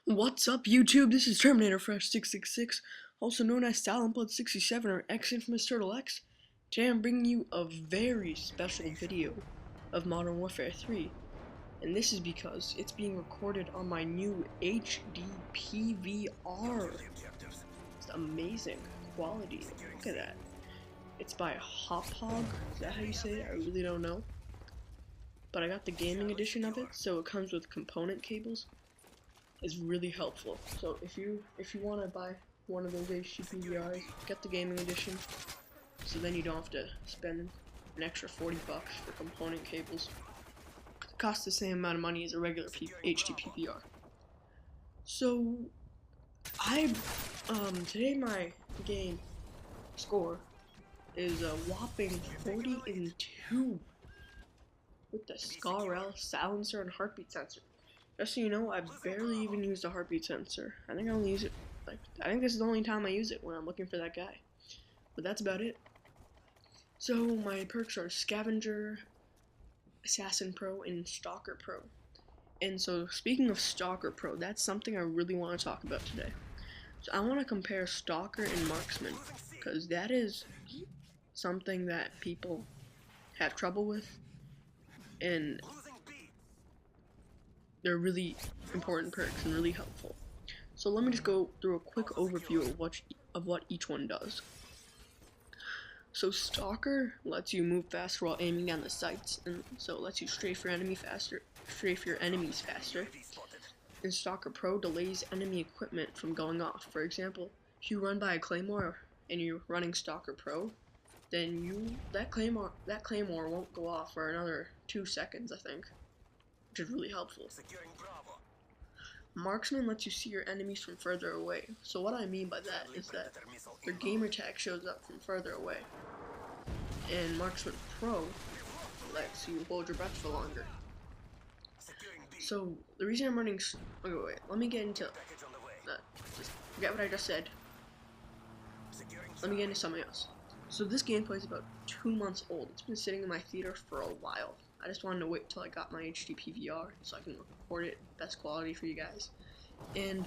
What's up, YouTube? This is Terminator Fresh 666, also known as Silent Blood 67 or X Infamous Turtle X. Today I'm bringing you a very special video of Modern Warfare 3, and this is because it's being recorded on my new HD PVR. It's amazing quality. Look at that. It's by Hop Hog. Is that how you say it? I really don't know. But I got the gaming edition of it, so it comes with component cables. Is really helpful. So if you want to buy one of those HD PVRs, get the gaming edition, so then you don't have to spend an extra 40 bucks for component cables. It costs the same amount of money as a regular HD PVR. So today my game score is a whopping 40-2 with the SCAR-L silencer and heartbeat sensor. Just so you know, I barely even used a heartbeat sensor. I think I only use it, I think this is the only time I use it when I'm looking for that guy. But that's about it. So my perks are Scavenger, Assassin Pro, and Stalker Pro. And so speaking of Stalker Pro, that's something I really want to talk about today. So I want to compare Stalker and Marksman, because that is something that people have trouble with, and they're really important perks and really helpful. So let me just go through a quick overview of what each one does. So Stalker lets you move faster while aiming down the sights, and so it lets you strafe your enemies faster. And Stalker Pro delays enemy equipment from going off. For example, if you run by a claymore and you're running Stalker Pro, then that claymore won't go off for another 2 seconds, I think, which is really helpful. Marksman lets you see your enemies from further away. So what I mean by that is that their gamer tag shows up from further away. And Marksman Pro lets you hold your breath for longer. So the reason I'm running... Okay, wait, let me get into... just forget what I just said. Let me get into something else. So this gameplay is about 2 months old. It's been sitting in my theater for a while. I just wanted to wait till I got my HD PVR so I can record it best quality for you guys. And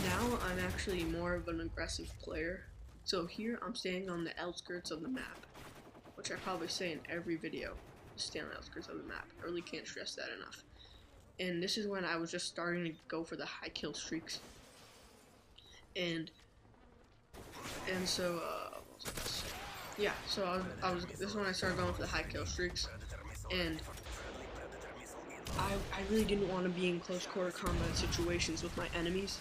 now I'm actually more of an aggressive player. So here I'm standing on the outskirts of the map, which I probably say in every video. Stay on the outskirts of the map. I really can't stress that enough. And this is when I was just starting to go for the high kill streaks. And so what was I gonna say? Yeah, so this is when I started going for the high kill streaks, and I really didn't want to be in close quarter combat situations with my enemies,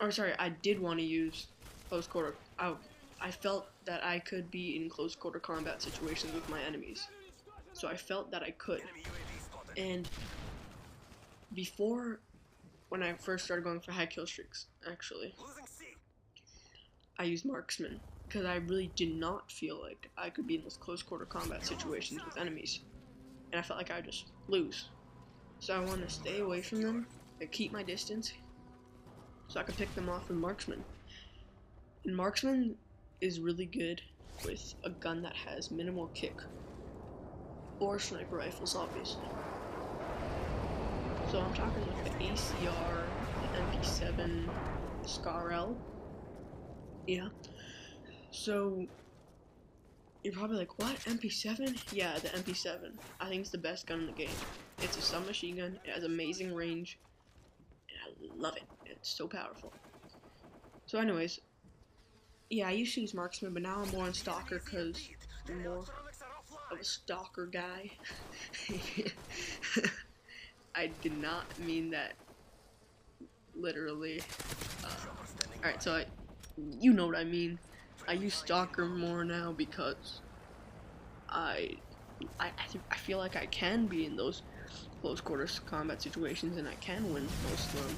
I did want to use close quarter. I felt that I could be in close quarter combat situations with my enemies, so I felt that I could. And before, when I first started going for high kill streaks, actually, I used Marksman, because I really did not feel like I could be in those close quarter combat situations with enemies, and I felt like I would just lose. So I wanted to stay away from them and keep my distance so I could pick them off with Marksman. And Marksman is really good with a gun that has minimal kick, or sniper rifles, obviously. So I'm talking like the ACR, the MP7, the SCAR-L. Yeah. So you're probably like, what? MP7? Yeah, the MP7. I think it's the best gun in the game. It's a submachine gun. It has amazing range, and I love it. It's so powerful. So anyways, yeah, I used to use Marksman, but now I'm more on Stalker because I'm more of a Stalker guy. I did not mean that literally. Alright, so you know what I mean. I use Stalker more now because I feel like I can be in those close quarters combat situations, and I can win most of them.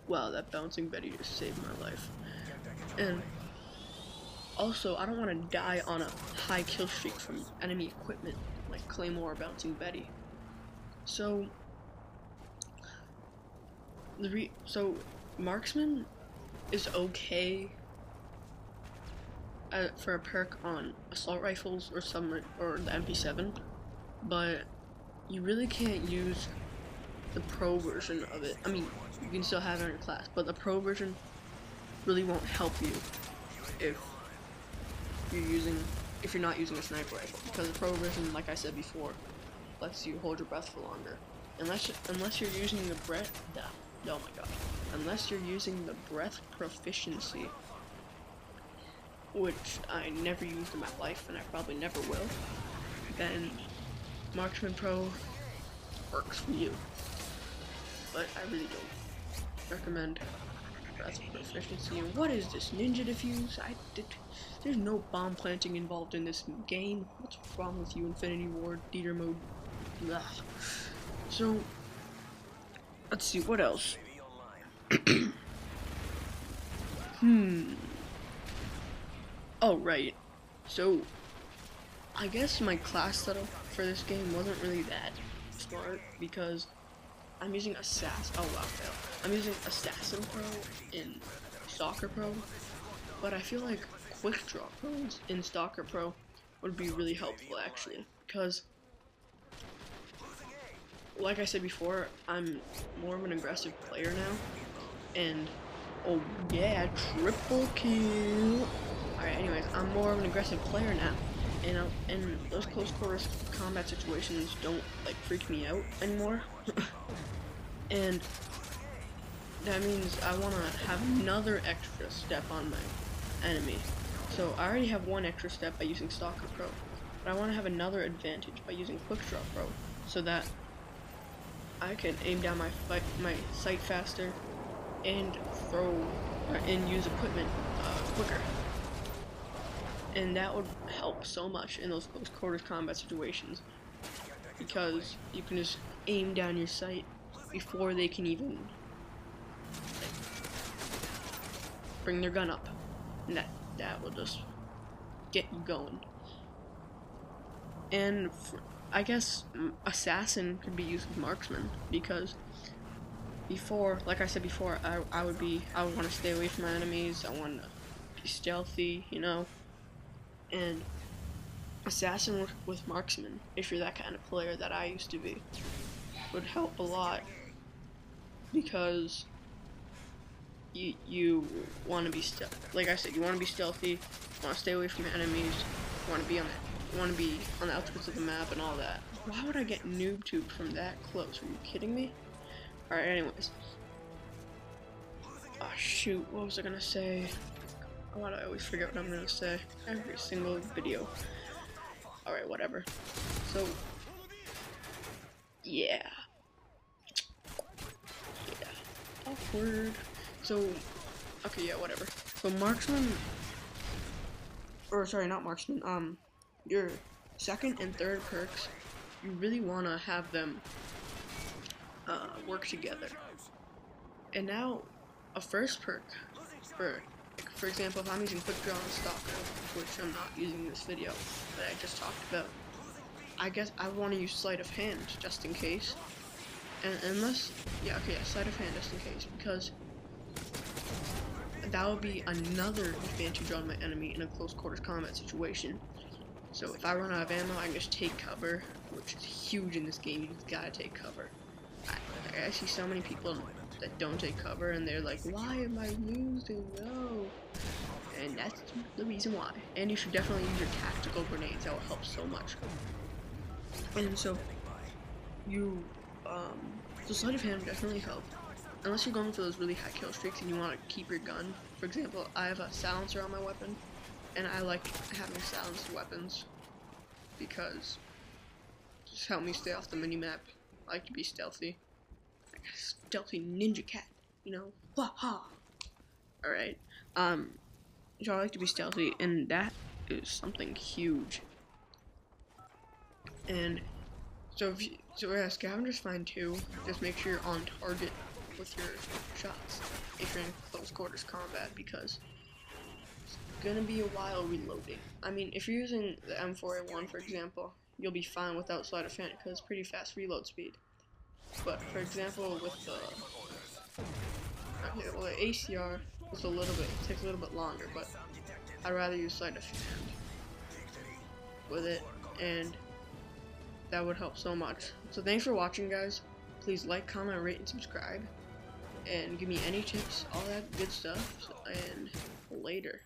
Wow, that bouncing Betty just saved my life. And also, I don't want to die on a high kill streak from enemy equipment like Claymore or Bouncing Betty. So Marksman is okay for a perk on assault rifles or the MP7, but you really can't use the pro version of it. I mean, you can still have it in your class, but the pro version really won't help you if you're not using a sniper rifle, because the pro version, like I said before, lets you hold your breath for longer. Unless you're using the breath. Oh my god. Unless you're using the breath proficiency, which I never used in my life and I probably never will, then Marksman Pro works for you. But I really don't recommend breath proficiency. And what is this, ninja defuse? There's no bomb planting involved in this game. What's wrong with you, Infinity Ward, theater mode? Blah. So, let's see, what else? Oh, right. So, I guess my class setup for this game wasn't really that smart, because I'm using Assassin. Oh wow, fail. I'm using Assassin Pro in Stalker Pro, but I feel like Quick Draw Pros in Stalker Pro would be really helpful actually, because like I said before, I'm more of an aggressive player now, and oh yeah, triple kill. Alright, anyways, I'm more of an aggressive player now, and those close quarters combat situations don't like freak me out anymore. And that means I want to have another extra step on my enemy. So I already have one extra step by using Stalker Pro, but I want to have another advantage by using Quick Draw Pro, so that I can aim down my sight faster and and use equipment quicker. And that would help so much in those close quarters combat situations, because you can just aim down your sight before they can even like, bring their gun up, and that will just get you going. And I guess Assassin could be used with Marksman, because before, like I said before, I would want to stay away from my enemies. I want to be stealthy, you know. And Assassin with Marksman, if you're that kind of player that I used to be, would help a lot, because you want to be like I said, you want to be stealthy, you want to stay away from your enemies, you want to be on the outskirts of the map and all that. Why would I get noob tubed from that close? Are you kidding me? Alright, anyways. Oh shoot, what was I gonna say? Why do I always forget what I'm gonna say every single video? Alright, whatever. So, yeah. Awkward. So, okay, yeah, whatever. So Marksman, or sorry, not Marksman, your second and third perks, you really want to have them work together. And now, a first perk, for example, if I'm using Quick Draw and Stalker, which I'm not using in this video, that I just talked about, I guess I want to use Sleight of Hand, just in case. And unless, Sleight of Hand, just in case, because that would be another advantage on my enemy in a close quarters combat situation. So if I run out of ammo, I can just take cover, which is huge in this game. You just gotta take cover. I see so many people that don't take cover, and they're like, why am I losing? No. And that's the reason why. And you should definitely use your tactical grenades. That will help so much. And so, so Sleight of Hand would definitely help. Unless you're going for those really high kill streaks and you want to keep your gun. For example, I have a silencer on my weapon, and I like having silenced weapons because just help me stay off the minimap. I like to be stealthy. Like a stealthy ninja cat, you know? Ha! Alright. So I like to be stealthy, and that is something huge. And so yeah, scavengers fine too. Just make sure you're on target with your shots if you're in close quarters combat, because it's gonna be a while reloading. I mean, if you're using the M4A1, for example, you'll be fine without Sleight of Hand because it's pretty fast reload speed. But for example, with the ACR, takes a little bit longer, but I'd rather use Sleight of Hand with it, and that would help so much. So thanks for watching, guys. Please like, comment, rate, and subscribe. And give me any tips, all that good stuff. And later.